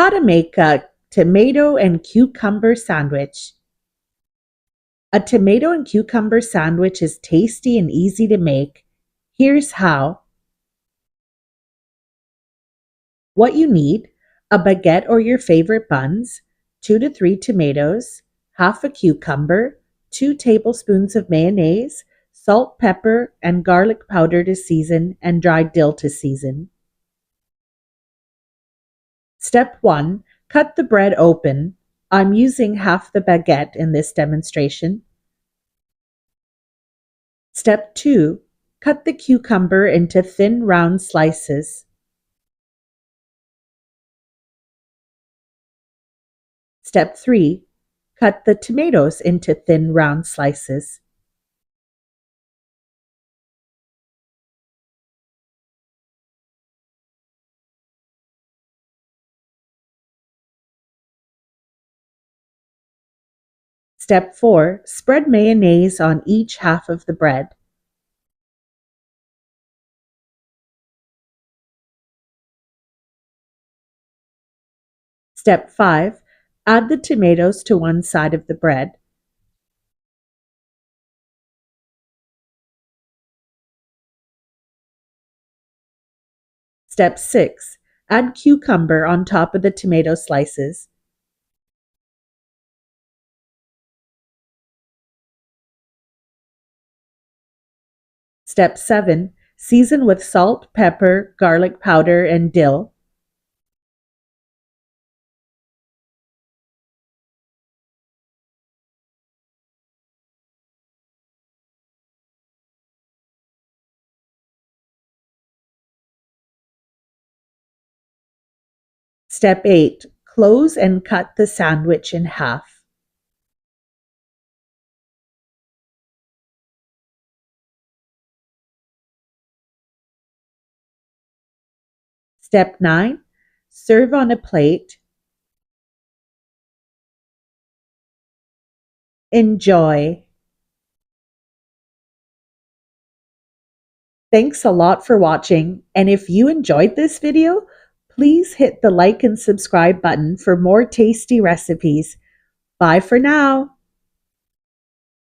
How to make a tomato and cucumber sandwich. A tomato and cucumber sandwich is tasty and easy to make. Here's how. What you need: a baguette or your favorite buns, 2 to 3 tomatoes, half a cucumber, 2 tablespoons of mayonnaise, salt, pepper, and garlic powder to season, and dried dill to season. Step 1. Cut the bread open. I'm using half the baguette in this demonstration. Step 2. Cut the cucumber into thin round slices. Step 3. Cut the tomatoes into thin round slices. Step 4. Spread mayonnaise on each half of the bread. Step 5. Add the tomatoes to one side of the bread. Step 6. Add cucumber on top of the tomato slices. Step 7. Season with salt, pepper, garlic powder, and dill. Step 8. Close and cut the sandwich in half. Step 9. Serve on a plate. Enjoy. Thanks a lot for watching, and if you enjoyed this video, please hit the like and subscribe button for more tasty recipes. Bye for now.